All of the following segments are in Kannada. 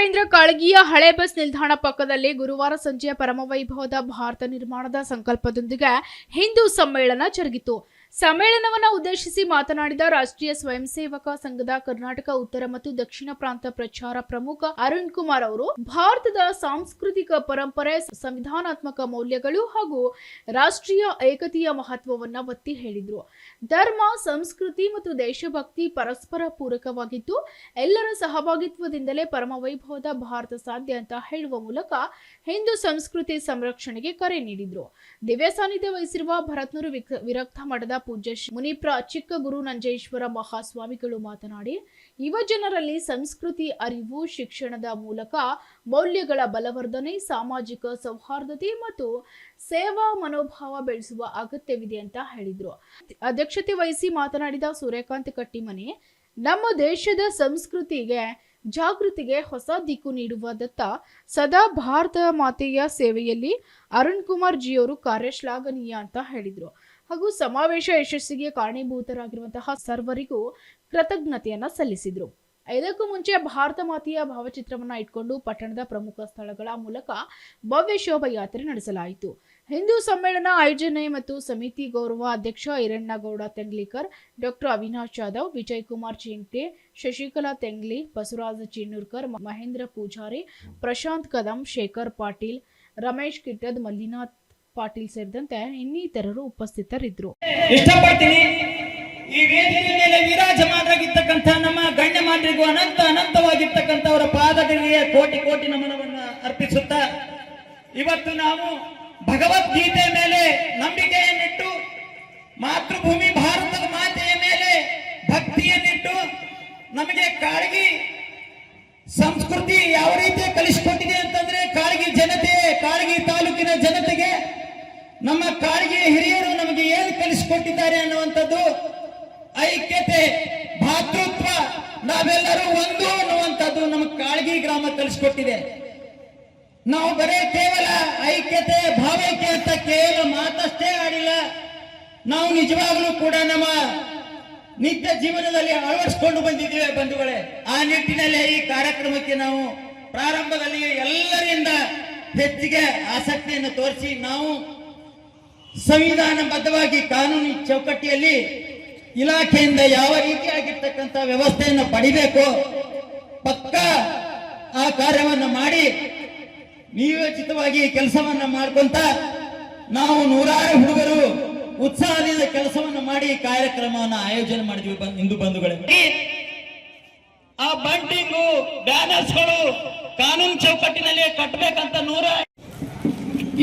ಕೇಂದ್ರ ಕಾಳಗಿಯ ಹಳೆ ಬಸ್ ನಿಲ್ದಾಣ ಪಕ್ಕದಲ್ಲಿ ಗುರುವಾರ ಸಂಜೆ ಪರಮವೈಭವದ ಭಾರತ ನಿರ್ಮಾಣದ ಸಂಕಲ್ಪದೊಂದಿಗೆ ಹಿಂದೂ ಸಮ್ಮೇಳನ ಜರುಗಿತು. ಸಮ್ಮೇಳನವನ್ನು ಉದ್ದೇಶಿಸಿ ಮಾತನಾಡಿದ ರಾಷ್ಟ್ರೀಯ ಸ್ವಯಂ ಸೇವಕ ಸಂಘದ ಕರ್ನಾಟಕ ಉತ್ತರ ಮತ್ತು ದಕ್ಷಿಣ ಪ್ರಾಂತ ಪ್ರಚಾರ ಪ್ರಮುಖ ಅರುಣ್ ಕುಮಾರ್ ಅವರು ಭಾರತದ ಸಾಂಸ್ಕೃತಿಕ ಪರಂಪರೆ, ಸಂವಿಧಾನಾತ್ಮಕ ಮೌಲ್ಯಗಳು ಹಾಗೂ ರಾಷ್ಟ್ರೀಯ ಏಕತೆಯ ಮಹತ್ವವನ್ನು ಒತ್ತಿ ಹೇಳಿದರು. ಧರ್ಮ, ಸಂಸ್ಕೃತಿ ಮತ್ತು ದೇಶಭಕ್ತಿ ಪರಸ್ಪರ ಪೂರಕವಾಗಿದ್ದು ಎಲ್ಲರ ಸಹಭಾಗಿತ್ವದಿಂದಲೇ ಪರಮವೈಭವದ ಭಾರತ ಸಾಧ್ಯ ಅಂತ ಹೇಳುವ ಮೂಲಕ ಹಿಂದೂ ಸಂಸ್ಕೃತಿ ಸಂರಕ್ಷಣೆಗೆ ಕರೆ ನೀಡಿದರು. ದಿವ್ಯ ಸಾನ್ನಿಧ್ಯ ವಹಿಸಿರುವ ಭರತ್ನೂರು ವಿರಕ್ತ ಮಠದ ಪೂಜ್ಯ ಮುನಿಪ್ರ ಚಿಕ್ಕ ಗುರು ನಂಜೇಶ್ವರ ಮಹಾಸ್ವಾಮಿಗಳು ಮಾತನಾಡಿ, ಯುವ ಜನರಲ್ಲಿ ಸಂಸ್ಕೃತಿ ಅರಿವು, ಶಿಕ್ಷಣದ ಮೂಲಕ ಮೌಲ್ಯಗಳ ಬಲವರ್ಧನೆ, ಸಾಮಾಜಿಕ ಸೌಹಾರ್ದತೆ ಮತ್ತು ಸೇವಾ ಮನೋಭಾವ ಬೆಳೆಸುವ ಅಗತ್ಯವಿದೆ ಅಂತ ಹೇಳಿದರು. ಅಧ್ಯಕ್ಷತೆ ವಹಿಸಿ ಮಾತನಾಡಿದ ಸೂರ್ಯಕಾಂತ್ ಕಟ್ಟಿಮನೆ, ನಮ್ಮ ದೇಶದ ಸಂಸ್ಕೃತಿಗೆ ಜಾಗೃತಿಗೆ ಹೊಸ ದಿಕ್ಕು ನೀಡುವ ದತ್ತ ಸದಾ ಭಾರತ ಮಾತೆಯ ಸೇವೆಯಲ್ಲಿ ಅರುಣ್ ಕುಮಾರ್ ಜಿಯವರು ಕಾರ್ಯ ಶ್ಲಾಘನೀಯ ಅಂತ ಹೇಳಿದರು. ಹಾಗೂ ಸಮಾವೇಶ ಯಶಸ್ಸಿಗೆ ಕಾರಣೀಭೂತರಾಗಿರುವಂತಹ ಸರ್ವರಿಗೂ ಕೃತಜ್ಞತೆಯನ್ನ ಸಲ್ಲಿಸಿದರು. ಇದಕ್ಕೂ ಮುಂಚೆ ಭಾರತ ಮಾತೆಯ ಭಾವಚಿತ್ರವನ್ನ ಇಟ್ಕೊಂಡು ಪಟ್ಟಣದ ಪ್ರಮುಖ ಸ್ಥಳಗಳ ಮೂಲಕ ಭವ್ಯ ಶೋಭಾಯಾತ್ರೆ ನಡೆಸಲಾಯಿತು. ಹಿಂದೂ ಸಮ್ಮೇಳನ ಆಯೋಜನೆ ಮತ್ತು ಸಮಿತಿ ಗೌರವ ಅಧ್ಯಕ್ಷ ಈರಣ್ಣಗೌಡ ತೆಂಗ್ಲಿಕರ್, ಡಾಕ್ಟರ್ ಅವಿನಾಶ್ ಜಾಧವ್, ವಿಜಯ್ ಕುಮಾರ್ ಚಿಂಟೆ, ಶಶಿಕಲಾ ತೆಂಗ್ಲಿ, ಬಸವರಾಜ ಚಿನ್ನೂರ್ಕರ್, ಮಹೇಂದ್ರ ಪೂಜಾರಿ, ಪ್ರಶಾಂತ್ ಕದಂ, ಶೇಖರ್ ಪಾಟೀಲ್, ರಮೇಶ್ ಕಿಟ್ಟದ್, ಮಲ್ಲಿನಾಥ್ ಪಾಟೀಲ್ ಸೇರಿದಂತೆ ಇನ್ನಿತರರು ಉಪಸ್ಥಿತರಿದ್ದರು. ಇಷ್ಟಪಡ್ತೀನಿ ಈ ವೇದಿಕೆ ಮೇಲೆ ವಿರಾಜಮಾನರಾಗಿರ್ತಕ್ಕಂಥ ನಮ್ಮ ಗಣ್ಯಮಾನ್ಯರಿಗೂ ಅನಂತವಾಗಿರ್ತಕ್ಕಂಥವರ ಪಾದಗಳಿಗೆ ಕೋಟಿ ಕೋಟಿ ನಮನವನ್ನ ಅರ್ಪಿಸುತ್ತಾ, ಇವತ್ತು ನಾವು ಭಗವದ್ಗೀತೆ ಮೇಲೆ ನಂಬಿಕೆಯನ್ನಿಟ್ಟು, ಮಾತೃಭೂಮಿ ಭಾರತದ ಮಾತೆಯ ಮೇಲೆ ಭಕ್ತಿಯನ್ನಿಟ್ಟು, ನಮಗೆ ಕಾಳಗಿ ಸಂಸ್ಕೃತಿ ಯಾವ ರೀತಿ ಕಲಿಸಿಕೊಟ್ಟಿದೆ ಅಂತಂದ್ರೆ, ಕಾಳಗಿ ಜನತೆ, ಕಾಳಗಿ ತಾಲೂಕಿನ ಜನತೆಗೆ ನಮ್ಮ ಕಾಳಗಿ ಹಿರಿಯರು ನಮಗೆ ಏನು ಕಲಿಸಿಕೊಟ್ಟಿದ್ದಾರೆ ಅನ್ನುವಂಥದ್ದು ಐಕ್ಯತೆ, ಭಾತೃತ್ವ, ನಾವೆಲ್ಲರೂ ಒಂದು ಅನ್ನುವಂಥದ್ದು ನಮ್ಮ ಕಾಳಗಿ ಗ್ರಾಮ ಕಲಿಸಿಕೊಟ್ಟಿದೆ. ನಾವು ಬರೇ ಕೇವಲ ಐಕ್ಯತೆ, ಭಾವೈಕ್ಯ ಅಂತ ಕೇವಲ ಮಾತಷ್ಟೇ ಆಡಿಲ್ಲ, ನಾವು ನಿಜವಾಗ್ಲೂ ಕೂಡ ನಮ್ಮ ನಿತ್ಯ ಜೀವನದಲ್ಲಿ ಅಳವಡಿಸಿಕೊಂಡು ಬಂದಿದ್ದೇವೆ ಬಂಧುಗಳೇ. ಆ ನಿಟ್ಟಿನಲ್ಲಿ ಈ ಕಾರ್ಯಕ್ರಮಕ್ಕೆ ನಾವು ಪ್ರಾರಂಭದಲ್ಲಿ ಎಲ್ಲರಿಂದ ಹೆಚ್ಚಿಗೆ ಆಸಕ್ತಿಯನ್ನು ತೋರಿಸಿ, ನಾವು ಸಂವಿಧಾನಬದ್ಧವಾಗಿ ಕಾನೂನು ಚೌಕಟ್ಟಿಯಲ್ಲಿ ಇಲಾಖೆಯಿಂದ ಯಾವ ರೀತಿಯಾಗಿರ್ತಕ್ಕಂಥ ವ್ಯವಸ್ಥೆಯನ್ನು ಪಡಿಬೇಕು, ಪಕ್ಕ ಆ ಕಾರ್ಯವನ್ನು ಮಾಡಿ ನಿಯೋಜಿತವಾಗಿ ಕೆಲಸವನ್ನ ಮಾಡ್ಕೊಂತ ನಾವು ನೂರಾರು ಹುಡುಗರು ಉತ್ಸಾಹದಿಂದ ಕೆಲಸವನ್ನು ಮಾಡಿ ಕಾರ್ಯಕ್ರಮವನ್ನು ಆಯೋಜನೆ ಮಾಡಿದ್ವಿ. ಹಿಂದೂ ಬಂಧುಗಳೇ, ಆ ಬಂಟಿಂಗು, ಬ್ಯಾನರ್ಸ್ಗಳು ಕಾನೂನು ಚೌಕಟ್ಟಿನಲ್ಲಿ ಕಟ್ಟಬೇಕಂತ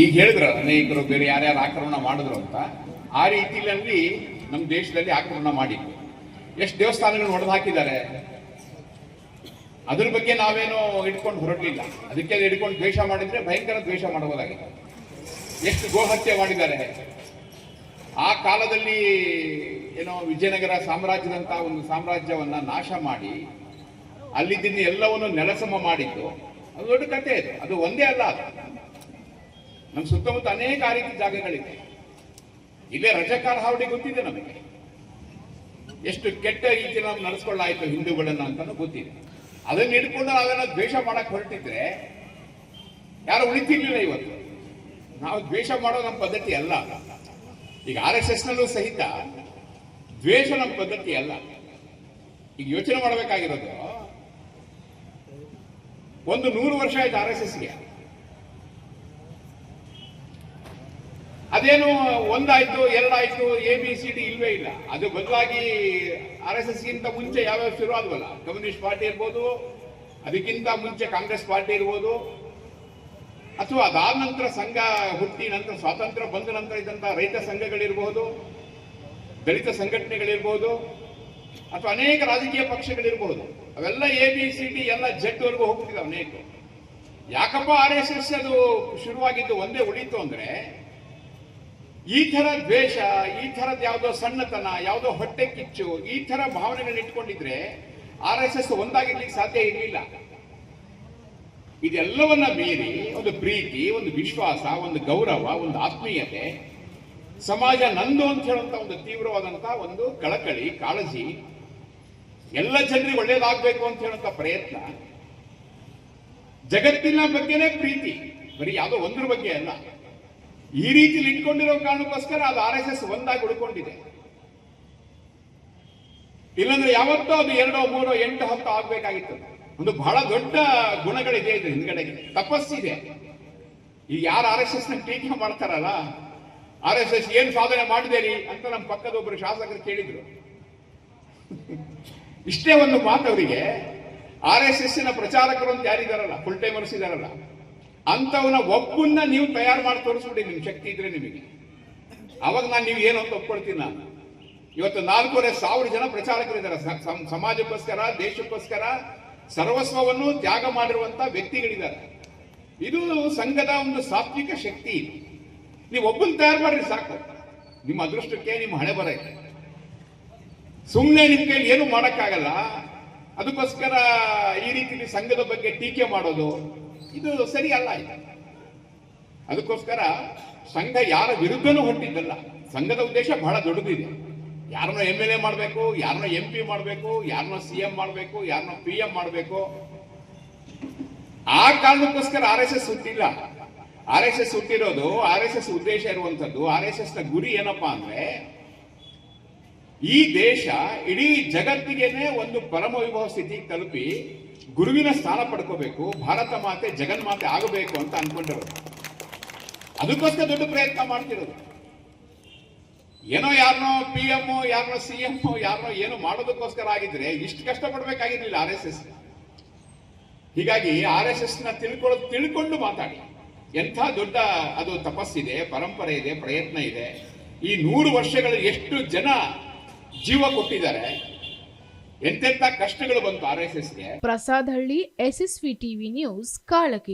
ಈಗ ಹೇಳಿದ್ರು ಅನೇಕರು, ಬೇರೆ ಯಾರ್ಯಾರು ಆಕ್ರಮಣ ಮಾಡಿದ್ರು ಅಂತ. ಆ ರೀತಿಯಲ್ಲಿ ನಮ್ಮ ದೇಶದಲ್ಲಿ ಆಕ್ರಮಣ ಮಾಡಿದ್ರು. ಎಷ್ಟು ದೇವಸ್ಥಾನಗಳು ಹೊಡೆದು ಹಾಕಿದ್ದಾರೆ, ಅದ್ರ ಬಗ್ಗೆ ನಾವೇನೋ ಇಟ್ಕೊಂಡು ಹೊರಟಲಿಲ್ಲ. ಅದಕ್ಕೆ ಹಿಡ್ಕೊಂಡು ದ್ವೇಷ ಮಾಡಿದ್ರೆ ಭಯಂಕರ ದ್ವೇಷ ಮಾಡಬಹುದಾಗಿದೆ. ಎಷ್ಟು ಗೋಹತ್ಯೆ ಮಾಡಿದ್ದಾರೆ. ಆ ಕಾಲದಲ್ಲಿ ಏನೋ ವಿಜಯನಗರ ಸಾಮ್ರಾಜ್ಯದಂತಹ ಒಂದು ಸಾಮ್ರಾಜ್ಯವನ್ನ ನಾಶ ಮಾಡಿ ಅಲ್ಲಿದ್ದ ಎಲ್ಲವನ್ನು ನೆಲಸಮ ಮಾಡಿದ್ದು ಅದು ದೊಡ್ಡ ಕಥೆ ಇದೆ. ಅದು ಒಂದೇ ಅಲ್ಲ, ಅದು ನಮ್ಮ ಸುತ್ತಮುತ್ತ ಅನೇಕ ಆ ರೀತಿ ಜಾಗಗಳಿದೆ. ಇಲ್ಲೇ ರಜಾಕಾರ್ ಹಾವಳಿ ಗೊತ್ತಿದೆ ನಮಗೆ, ಎಷ್ಟು ಕೆಟ್ಟ ರೀತಿ ನಾವು ನಡೆಸ್ಕೊಳ್ಳಾಯ್ತು ಹಿಂದೂಗಳನ್ನ ಅಂತಾನು ಗೊತ್ತಿದೆ. ಅದನ್ನ ಹಿಡ್ಕೊಂಡು ನಾವೆಲ್ಲ ದ್ವೇಷ ಮಾಡಕ್ ಹೊರಟಿದ್ರೆ ಯಾರು ಉಳಿತಿರ್ಲಿಲ್ಲ. ಇವತ್ತು ನಾವು ದ್ವೇಷ ಮಾಡೋ ನಮ್ಮ ಪದ್ಧತಿ ಅಲ್ಲ. ಈಗ RSS ನಲ್ಲೂ ಸಹಿತ ದ್ವೇಷ ನಮ್ಮ ಪದ್ಧತಿ ಅಲ್ಲ. ಈಗ ಯೋಚನೆ ಮಾಡಬೇಕಾಗಿರೋದು, ಒಂದು 100 ವರ್ಷ ಆಯ್ತು RSSಗೆ. ಅದೇನು ಒಂದಾಯ್ತು, ಎರಡಾಯ್ತು, ABCD ಇಲ್ವೇ ಇಲ್ಲ. ಅದು ಬದಲಾಗಿ RSSಗಿಂತ ಮುಂಚೆ ಯಾವ್ಯಾವ ಶುರು ಆದ್ವಲ್ಲ, ಕಮ್ಯುನಿಸ್ಟ್ ಪಾರ್ಟಿ ಇರ್ಬೋದು, ಅದಕ್ಕಿಂತ ಮುಂಚೆ ಕಾಂಗ್ರೆಸ್ ಪಾರ್ಟಿ ಇರ್ಬೋದು, ಅಥವಾ ಅದಾದ ನಂತರ ಸಂಘ ಹುಟ್ಟಿ ನಂತರ ಸ್ವಾತಂತ್ರ್ಯ ಬಂದ ನಂತರ ಇದ್ದಂತಹ ರೈತ ಸಂಘಗಳಿರ್ಬಹುದು, ದಲಿತ ಸಂಘಟನೆಗಳಿರ್ಬಹುದು, ಅಥವಾ ಅನೇಕ ರಾಜಕೀಯ ಪಕ್ಷಗಳಿರ್ಬಹುದು. ಅವೆಲ್ಲ ABCD ಎಲ್ಲ ಜಡ್ವರೆಗೂ ಹೋಗ್ತಿದ್ದಾವೆ ಅನೇಕ. ಯಾಕಪ್ಪ RSS ಅದು ಶುರುವಾಗಿದ್ದು ಒಂದೇ ಉಳಿತು ಅಂದ್ರೆ, ಈ ತರ ದ್ವೇಷ, ಈ ತರದ ಯಾವುದೋ ಸಣ್ಣತನ, ಯಾವುದೋ ಹೊಟ್ಟೆ ಕಿಚ್ಚು, ಈ ತರ ಭಾವನೆಗಳನ್ನ ಇಟ್ಕೊಂಡಿದ್ರೆ RSS ಒಂದಾಗಿರ್ಲಿಕ್ಕೆ ಸಾಧ್ಯ ಇರಲಿಲ್ಲ. ಇದೆಲ್ಲವನ್ನ ಮೀರಿ ಒಂದು ಪ್ರೀತಿ, ಒಂದು ವಿಶ್ವಾಸ, ಒಂದು ಗೌರವ, ಒಂದು ಆತ್ಮೀಯತೆ, ಸಮಾಜ ನಂದು ಅಂತ ಹೇಳುವಂತ ಒಂದು ತೀವ್ರವಾದಂತಹ ಒಂದು ಕಳಕಳಿ, ಕಾಳಜಿ, ಎಲ್ಲ ಜನರಿಗೆ ಒಳ್ಳೇದಾಗಬೇಕು ಅಂತ ಹೇಳುವಂತ ಪ್ರಯತ್ನ, ಜಗತ್ತಿನ ಬಗ್ಗೆನೇ ಪ್ರೀತಿ, ಬರೀ ಯಾವುದೋ ಒಂದ್ರ ಬಗ್ಗೆ ಅಲ್ಲ. ಈ ರೀತಿಲಿ ಇಟ್ಕೊಂಡಿರೋ ಕಾರಣಕ್ಕೋಸ್ಕರ ಅದು RSS ಒಂದಾಗಿ ಉಳ್ಕೊಂಡಿದೆ. ಇಲ್ಲಾಂದ್ರೆ ಯಾವತ್ತೋ ಅದು 2, 3, 8, 10 ಆಗ್ಬೇಕಾಗಿತ್ತು. ಒಂದು ಬಹಳ ದೊಡ್ಡ ಗುಣಗಳಿದೆ ಇದು ಹಿಂದ್ಗಡೆಗೆ, ತಪಸ್ಸಿದೆ. ಈ ಯಾರು RSS ನ ಟೀಕೆ ಮಾಡ್ತಾರಲ್ಲ, RSS ಏನ್ ಸಾಧನೆ ಮಾಡಿದೇರಿ ಅಂತ ನಮ್ಮ ಪಕ್ಕದ ಒಬ್ಬರು ಶಾಸಕರು ಕೇಳಿದ್ರು. ಇಷ್ಟೇ ಒಂದು ಮಾತು ಅವರಿಗೆ, RSS ನ ಪ್ರಚಾರಕರು ಅಂತ ಯಾರಿದಾರಲ್ಲ, ಫುಲ್ ಟೈಮರ್ಸ್ ಇದಾರಲ್ಲ, ಅಂತವನ್ನ ಒಬ್ಬನ್ನ ನೀವು ತಯಾರು ಮಾಡಿ ತೋರಿಸ್ಬಿಡಿ, ನಿಮ್ ಶಕ್ತಿ ಇದ್ರೆ ನಿಮಗೆ. ಅವಾಗ ನಾನು ನೀವು ಏನು ಅಂತ ಒಪ್ಕೊಳ್ತೀನಿ. ನಾನು ಇವತ್ತು 4,500 ಜನ ಪ್ರಚಾರಕರಿದ್ದಾರೆ. ಸಮಾಜಕ್ಕೋಸ್ಕರ, ದೇಶಕ್ಕೋಸ್ಕರ ಸರ್ವಸ್ವವನ್ನು ತ್ಯಾಗ ಮಾಡಿರುವಂತ ವ್ಯಕ್ತಿಗಳಿದ್ದಾರೆ. ಇದು ಸಂಘದ ಒಂದು ಸಾತ್ವಿಕ ಶಕ್ತಿ. ನೀವು ಒಬ್ಬನ್ ತಯಾರು ಮಾಡ್ರಿ ಸಾಕು, ನಿಮ್ಮ ಅದೃಷ್ಟಕ್ಕೆ, ನಿಮ್ಮ ಹಣೆ ಬರಕ್ಕೆ. ಸುಮ್ಮನೆ ನಿಮ್ ಕೈಲಿ ಏನು ಮಾಡಕ್ಕಾಗಲ್ಲ. ಅದಕ್ಕೋಸ್ಕರ ಈ ರೀತಿ ಸಂಘದ ಬಗ್ಗೆ ಟೀಕೆ ಮಾಡೋದು ಇದು ಸರಿ ಅಲ್ಲ. ಅದಕ್ಕೋಸ್ಕರ ಸಂಘ ಯಾರ ವಿರುದ್ಧನೂ ಹೊರಟಿದ್ದಲ್ಲ. ಸಂಘದ ಉದ್ದೇಶ ಬಹಳ ದೊಡ್ಡದಿದೆ. ಯಾರನ್ನೋ MLA ಮಾಡಬೇಕು, ಯಾರನ್ನೋ MP ಮಾಡಬೇಕು, ಯಾರನ್ನೋ CM ಮಾಡಬೇಕು, ಯಾರನ್ನೋ PM ಮಾಡಬೇಕು. ಆ ಕಾರಣಕ್ಕೋಸ್ಕರ RSS ಹುಟ್ಟಿಲ್ಲ. RSS ಹುಟ್ಟಿರೋದು, RSS ಉದ್ದೇಶ ಇರುವಂತದ್ದು, RSS ನ ಗುರಿ ಏನಪ್ಪಾ ಅಂದ್ರೆ, ಈ ದೇಶ ಇಡೀ ಜಗತ್ತಿಗೆನೆ ಒಂದು ಪರಮ ವಿಭವ ಸ್ಥಿತಿಗೆ ತಲುಪಿ ಗುರುವಿನ ಸ್ಥಾನ ಪಡ್ಕೋಬೇಕು, ಭಾರತ ಮಾತೆ ಜಗನ್ಮಾತೆ ಆಗಬೇಕು ಅಂತ ಅನ್ಕೊಂಡಿರೋದು. ಅದಕ್ಕೋಸ್ಕರ ದೊಡ್ಡ ಪ್ರಯತ್ನ ಮಾಡ್ತಿರೋದು. ಏನೋ ಯಾರನ್ನೋ PM, ಯಾರನ್ನೋ CM, ಯಾರನ್ನೋ ಏನೋ ಮಾಡೋದಕ್ಕೋಸ್ಕರ ಆಗಿದ್ರೆ ಇಷ್ಟು ಕಷ್ಟಪಡ್ಬೇಕಾಗಿರ್ಲಿಲ್ಲ RSS. ಹೀಗಾಗಿ RSS ನ ತಿಳ್ಕೊಂಡು ಮಾತಾಡಿ. ಎಂಥ ದೊಡ್ಡ ಅದು ತಪಸ್ಸಿದೆ, ಪರಂಪರೆ ಇದೆ, ಪ್ರಯತ್ನ ಇದೆ. ಈ 100 ವರ್ಷಗಳಲ್ಲಿ ಎಷ್ಟು ಜನ ಜೀವ ಕೊಟ್ಟಿದ್ದಾರೆ, ಎಂತೆಂಥ ಕಷ್ಟಗಳು ಬಂತು RSSಗೆ. ಪ್ರಸಾದ್ ಹಳ್ಳಿ, SSV TV ನ್ಯೂಸ್, ಕಾಳಗಿ.